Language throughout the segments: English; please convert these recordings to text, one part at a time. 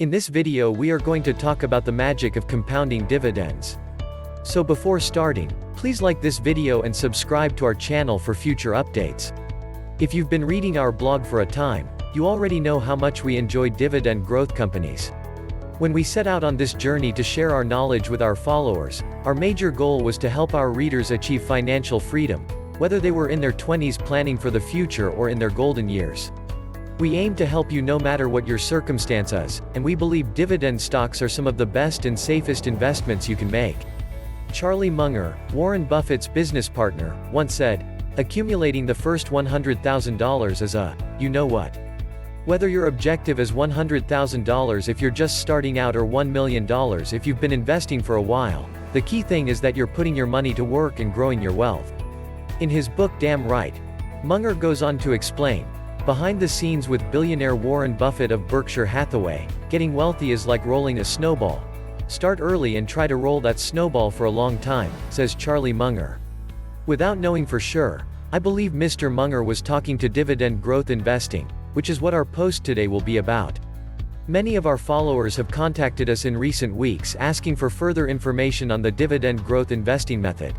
In this video we are going to talk about the magic of compounding dividends. So before starting, please like this video and subscribe to our channel for future updates. If you've been reading our blog for a time, you already know how much we enjoy dividend growth companies. When we set out on this journey to share our knowledge with our followers, our major goal was to help our readers achieve financial freedom, whether they were in their 20s planning for the future or in their golden years. We aim to help you no matter what your circumstance is, and we believe dividend stocks are some of the best and safest investments you can make. Charlie Munger, Warren Buffett's business partner, once said, "Accumulating the first $100,000 is a, you know what. Whether your objective is $100,000 if you're just starting out or $1 million if you've been investing for a while, the key thing is that you're putting your money to work and growing your wealth." In his book Damn Right, Munger goes on to explain, behind the scenes with billionaire Warren Buffett of Berkshire Hathaway, getting wealthy is like rolling a snowball. Start early and try to roll that snowball for a long time, says Charlie Munger. Without knowing for sure, I believe Mr. Munger was talking to dividend growth investing, which is what our post today will be about. Many of our followers have contacted us in recent weeks asking for further information on the dividend growth investing method.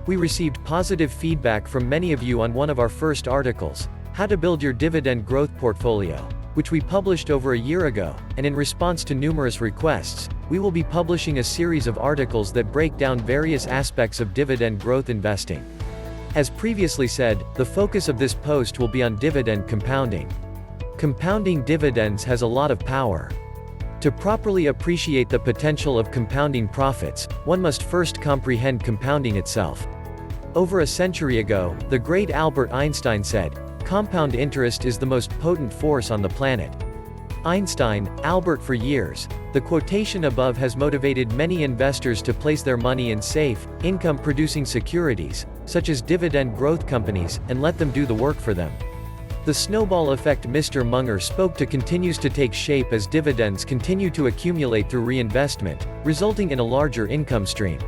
We received positive feedback from many of you on one of our first articles, How to Build Your Dividend Growth Portfolio, which we published over a year ago, and in response to numerous requests, we will be publishing a series of articles that break down various aspects of dividend growth investing. As previously said, the focus of this post will be on dividend compounding. Compounding dividends has a lot of power. To properly appreciate the potential of compounding profits, one must first comprehend compounding itself. Over a century ago, the great Albert Einstein said, "Compound interest is the most potent force on the planet." Einstein, Albert for years. The quotation above has motivated many investors to place their money in safe, income-producing securities, such as dividend growth companies, and let them do the work for them. The snowball effect Mr. Munger spoke to continues to take shape as dividends continue to accumulate through reinvestment, resulting in a larger income stream.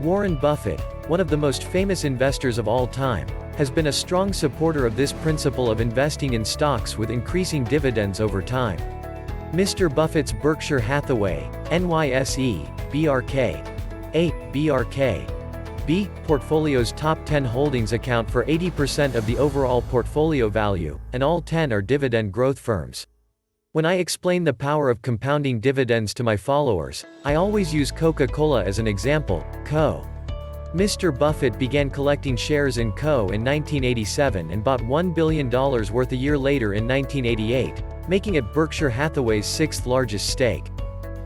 Warren Buffett, one of the most famous investors of all time, has been a strong supporter of this principle of investing in stocks with increasing dividends over time. Mr. Buffett's Berkshire Hathaway, NYSE, BRK, A, BRK, B, portfolio's top 10 holdings account for 80% of the overall portfolio value, and all 10 are dividend growth firms. When I explain the power of compounding dividends to my followers, I always use Coca-Cola as an example, Co. Mr. Buffett began collecting shares in Co. in 1987 and bought $1 billion worth a year later in 1988, making it Berkshire Hathaway's sixth largest stake.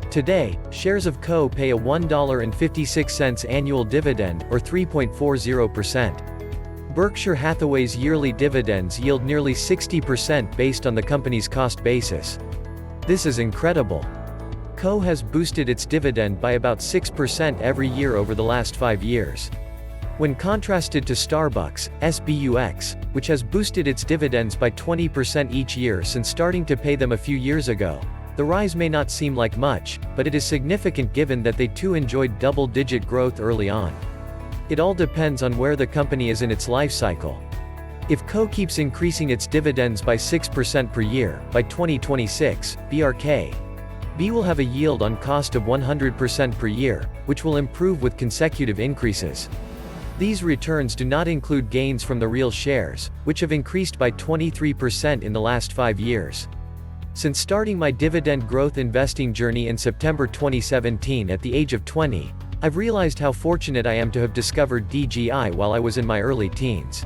Today, shares of Co. pay a $1.56 annual dividend, or 3.40%. Berkshire Hathaway's yearly dividends yield nearly 60% based on the company's cost basis. This is incredible. Co. has boosted its dividend by about 6% every year over the last 5 years. When contrasted to Starbucks, SBUX, which has boosted its dividends by 20% each year since starting to pay them a few years ago, the rise may not seem like much, but it is significant given that they too enjoyed double-digit growth early on. It all depends on where the company is in its life cycle. If Co. keeps increasing its dividends by 6% per year, by 2026, BRK, B will have a yield on cost of 100% per year, which will improve with consecutive increases. These returns do not include gains from the real shares, which have increased by 23% in the last 5 years. Since starting my dividend growth investing journey in September 2017 at the age of 20, I've realized how fortunate I am to have discovered DGI while I was in my early teens.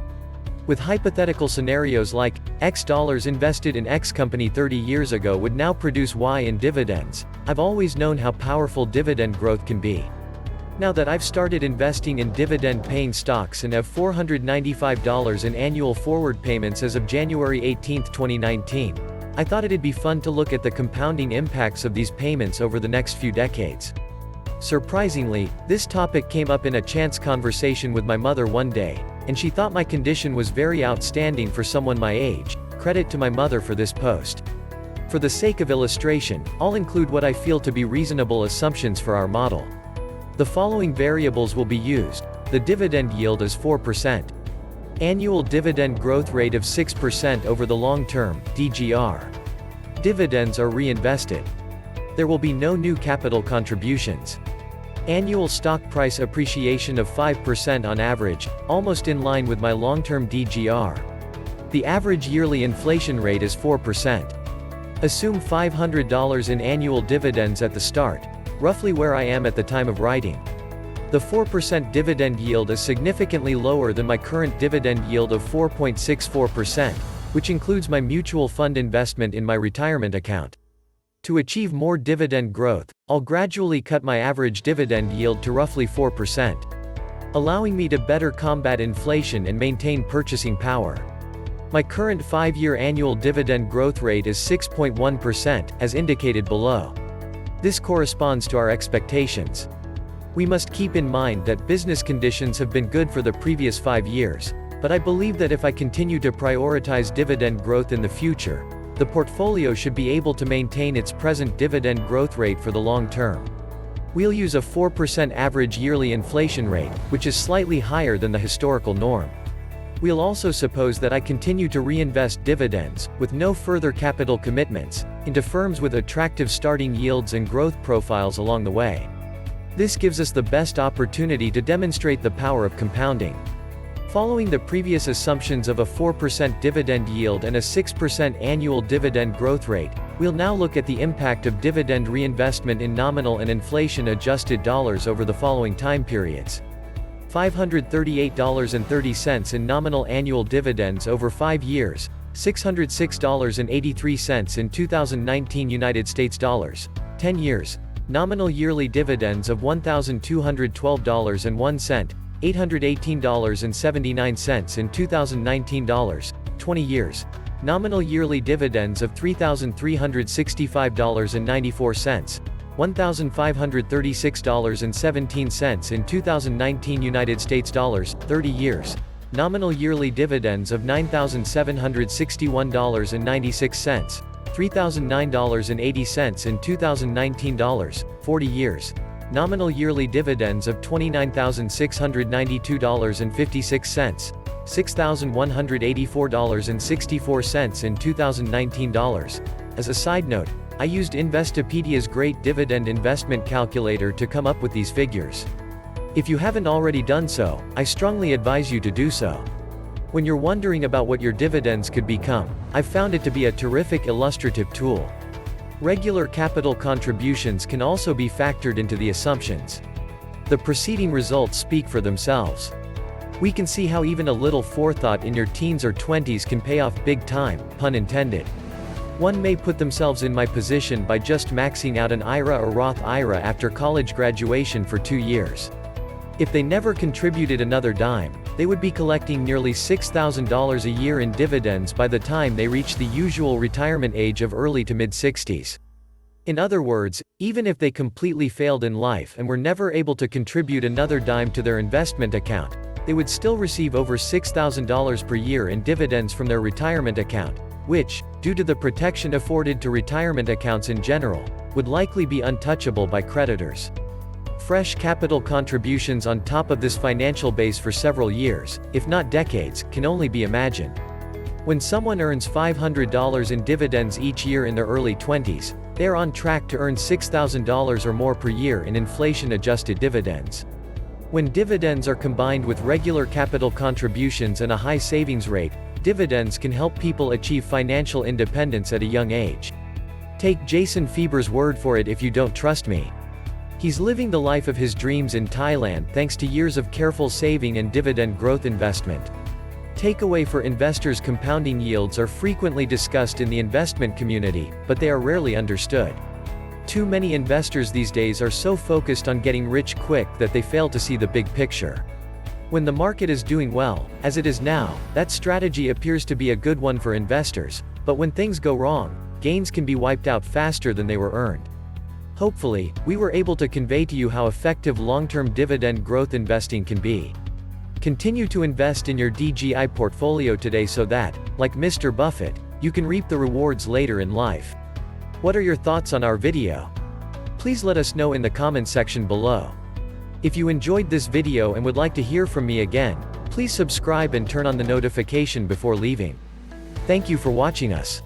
With hypothetical scenarios like, X dollars invested in X company 30 years ago would now produce Y in dividends, I've always known how powerful dividend growth can be. Now that I've started investing in dividend-paying stocks and have $495 in annual forward payments as of January 18, 2019, I thought it'd be fun to look at the compounding impacts of these payments over the next few decades. Surprisingly, this topic came up in a chance conversation with my mother one day, and she thought my condition was very outstanding for someone my age. Credit to my mother for this post. For the sake of illustration, I'll include what I feel to be reasonable assumptions for our model. The following variables will be used. The dividend yield is 4%. Annual dividend growth rate of 6% over the long term, DGR. Dividends are reinvested. There will be no new capital contributions. Annual stock price appreciation of 5% on average, almost in line with my long-term DGR. The average yearly inflation rate is 4%. Assume $500 in annual dividends at the start, roughly where I am at the time of writing. The 4% dividend yield is significantly lower than my current dividend yield of 4.64%, which includes my mutual fund investment in my retirement account. To achieve more dividend growth, I'll gradually cut my average dividend yield to roughly 4%, allowing me to better combat inflation and maintain purchasing power. My current 5-year annual dividend growth rate is 6.1%, as indicated below. This corresponds to our expectations. We must keep in mind that business conditions have been good for the previous 5 years, but I believe that if I continue to prioritize dividend growth in the future, the portfolio should be able to maintain its present dividend growth rate for the long term. We'll use a 4% average yearly inflation rate, which is slightly higher than the historical norm. We'll also suppose that I continue to reinvest dividends, with no further capital commitments, into firms with attractive starting yields and growth profiles along the way. This gives us the best opportunity to demonstrate the power of compounding. Following the previous assumptions of a 4% dividend yield and a 6% annual dividend growth rate, we'll now look at the impact of dividend reinvestment in nominal and inflation-adjusted dollars over the following time periods. $538.30 in nominal annual dividends over 5 years, $606.83 in 2019 United States dollars, 10 years, nominal yearly dividends of $1,212.01, $818.79 in 2019 dollars, 20 years, nominal yearly dividends of $3,365.94, $1,536.17 in 2019 United States dollars, 30 years, nominal yearly dividends of $9,761.96, $3,009.80 in 2019 dollars, 40 years, nominal yearly dividends of $29,692.56, $6,184.64 in 2019 dollars. As a side note, I used Investopedia's great dividend investment calculator to come up with these figures. If you haven't already done so, I strongly advise you to do so. When you're wondering about what your dividends could become, I've found it to be a terrific illustrative tool. Regular capital contributions can also be factored into the assumptions. The preceding results speak for themselves. We can see how even a little forethought in your teens or 20s can pay off big time, pun intended. One may put themselves in my position by just maxing out an IRA or Roth IRA after college graduation for 2 years. If they never contributed another dime, they would be collecting nearly $6,000 a year in dividends by the time they reach the usual retirement age of early to mid-60s. In other words, even if they completely failed in life and were never able to contribute another dime to their investment account, they would still receive over $6,000 per year in dividends from their retirement account, which, due to the protection afforded to retirement accounts in general, would likely be untouchable by creditors. Fresh capital contributions on top of this financial base for several years, if not decades, can only be imagined. When someone earns $500 in dividends each year in their early 20s, they are on track to earn $6,000 or more per year in inflation-adjusted dividends. When dividends are combined with regular capital contributions and a high savings rate, dividends can help people achieve financial independence at a young age. Take Jason Fieber's word for it if you don't trust me. He's living the life of his dreams in Thailand thanks to years of careful saving and dividend growth investment. Takeaway for investors: compounding yields are frequently discussed in the investment community, but they are rarely understood. Too many investors these days are so focused on getting rich quick that they fail to see the big picture. When the market is doing well, as it is now, that strategy appears to be a good one for investors, but when things go wrong, gains can be wiped out faster than they were earned. Hopefully, we were able to convey to you how effective long-term dividend growth investing can be. Continue to invest in your DGI portfolio today so that, like Mr. Buffett, you can reap the rewards later in life. What are your thoughts on our video? Please let us know in the comment section below. If you enjoyed this video and would like to hear from me again, please subscribe and turn on the notification before leaving. Thank you for watching us.